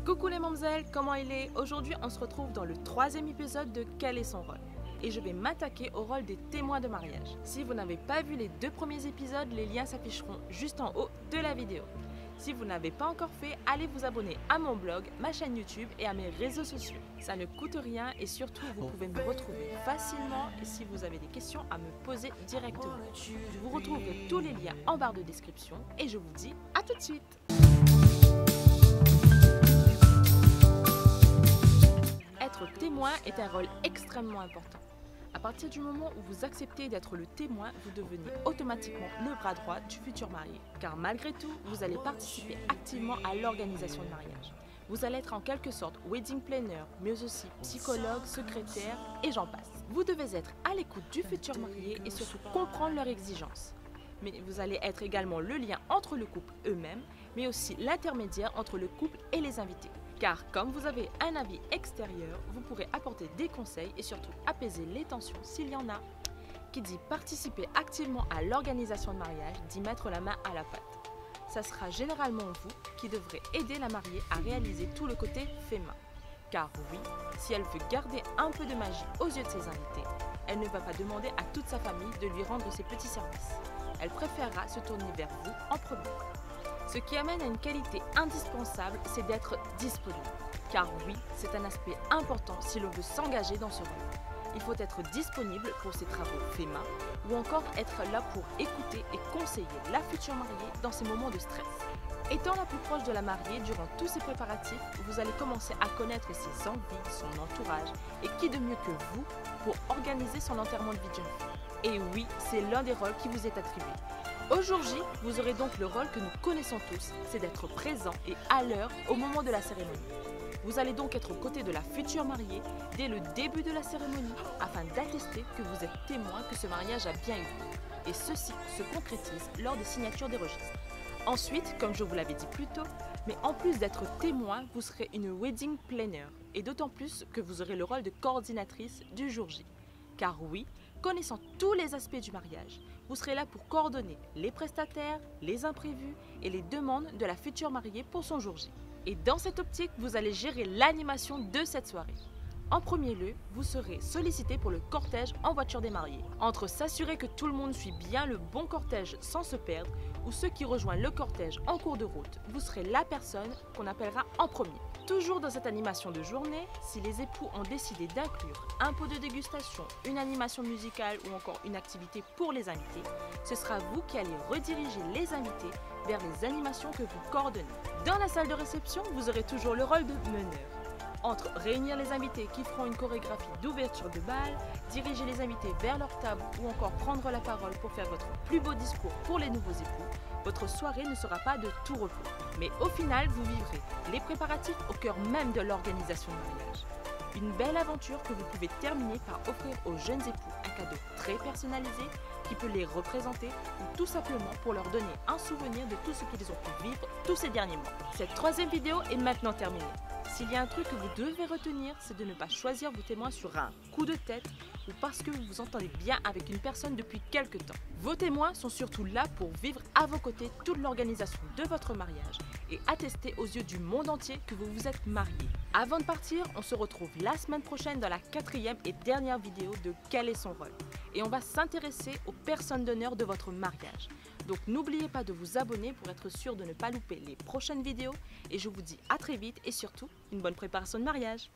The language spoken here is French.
Coucou les mamzelles, comment il est? Aujourd'hui on se retrouve dans le troisième épisode de Quel est son rôle? Et je vais m'attaquer au rôle des témoins de mariage. Si vous n'avez pas vu les deux premiers épisodes, les liens s'afficheront juste en haut de la vidéo. Si vous n'avez pas encore fait, allez vous abonner à mon blog, ma chaîne YouTube et à mes réseaux sociaux. Ça ne coûte rien et surtout vous pouvez me retrouver facilement si vous avez des questions à me poser directement. Vous retrouverez tous les liens en barre de description et je vous dis à tout de suite. Être témoin est un rôle extrêmement important. À partir du moment où vous acceptez d'être le témoin, vous devenez automatiquement le bras droit du futur marié. Car malgré tout, vous allez participer activement à l'organisation du mariage. Vous allez être en quelque sorte wedding planner, mais aussi psychologue, secrétaire et j'en passe. Vous devez être à l'écoute du futur marié et surtout comprendre leurs exigences. Mais vous allez être également le lien entre le couple eux-mêmes, mais aussi l'intermédiaire entre le couple et les invités. Car comme vous avez un avis extérieur, vous pourrez apporter des conseils et surtout apaiser les tensions s'il y en a. Qui dit participer activement à l'organisation de mariage dit mettre la main à la pâte. Ça sera généralement vous qui devrez aider la mariée à réaliser tout le côté fait main. Car oui, si elle veut garder un peu de magie aux yeux de ses invités, elle ne va pas demander à toute sa famille de lui rendre ses petits services. Elle préférera se tourner vers vous en premier. Ce qui amène à une qualité indispensable, c'est d'être disponible. Car oui, c'est un aspect important si l'on veut s'engager dans ce rôle. Il faut être disponible pour ses travaux faits main ou encore être là pour écouter et conseiller la future mariée dans ses moments de stress. Étant la plus proche de la mariée durant tous ces préparatifs, vous allez commencer à connaître ses envies, son entourage et qui de mieux que vous pour organiser son enterrement de vie de jeune fille. Et oui, c'est l'un des rôles qui vous est attribué. Au jour J, vous aurez donc le rôle que nous connaissons tous, c'est d'être présent et à l'heure au moment de la cérémonie. Vous allez donc être aux côtés de la future mariée dès le début de la cérémonie afin d'attester que vous êtes témoin que ce mariage a bien eu lieu. Et ceci se concrétise lors des signatures des registres. Ensuite, comme je vous l'avais dit plus tôt, mais en plus d'être témoin, vous serez une wedding planner et d'autant plus que vous aurez le rôle de coordinatrice du jour J. Car oui, connaissant tous les aspects du mariage, vous serez là pour coordonner les prestataires, les imprévus et les demandes de la future mariée pour son jour J. Et dans cette optique, vous allez gérer l'animation de cette soirée. En premier lieu, vous serez sollicité pour le cortège en voiture des mariés. Entre s'assurer que tout le monde suit bien le bon cortège sans se perdre ou ceux qui rejoignent le cortège en cours de route, vous serez la personne qu'on appellera en premier. Toujours dans cette animation de journée, si les époux ont décidé d'inclure un pot de dégustation, une animation musicale ou encore une activité pour les invités, ce sera vous qui allez rediriger les invités vers les animations que vous coordonnez. Dans la salle de réception, vous aurez toujours le rôle de meneur. Entre réunir les invités qui feront une chorégraphie d'ouverture de bal, diriger les invités vers leur table ou encore prendre la parole pour faire votre plus beau discours pour les nouveaux époux, votre soirée ne sera pas de tout repos. Mais au final, vous vivrez les préparatifs au cœur même de l'organisation du mariage. Une belle aventure que vous pouvez terminer par offrir aux jeunes époux un cadeau très personnalisé qui peut les représenter ou tout simplement pour leur donner un souvenir de tout ce qu'ils ont pu vivre tous ces derniers mois. Cette troisième vidéo est maintenant terminée. S'il y a un truc que vous devez retenir, c'est de ne pas choisir vos témoins sur un coup de tête ou parce que vous vous entendez bien avec une personne depuis quelque temps. Vos témoins sont surtout là pour vivre à vos côtés toute l'organisation de votre mariage et attester aux yeux du monde entier que vous vous êtes mariés. Avant de partir, on se retrouve la semaine prochaine dans la quatrième et dernière vidéo de Quel est son rôle? Et on va s'intéresser aux personnes d'honneur de votre mariage. Donc n'oubliez pas de vous abonner pour être sûr de ne pas louper les prochaines vidéos et je vous dis à très vite et surtout une bonne préparation de mariage.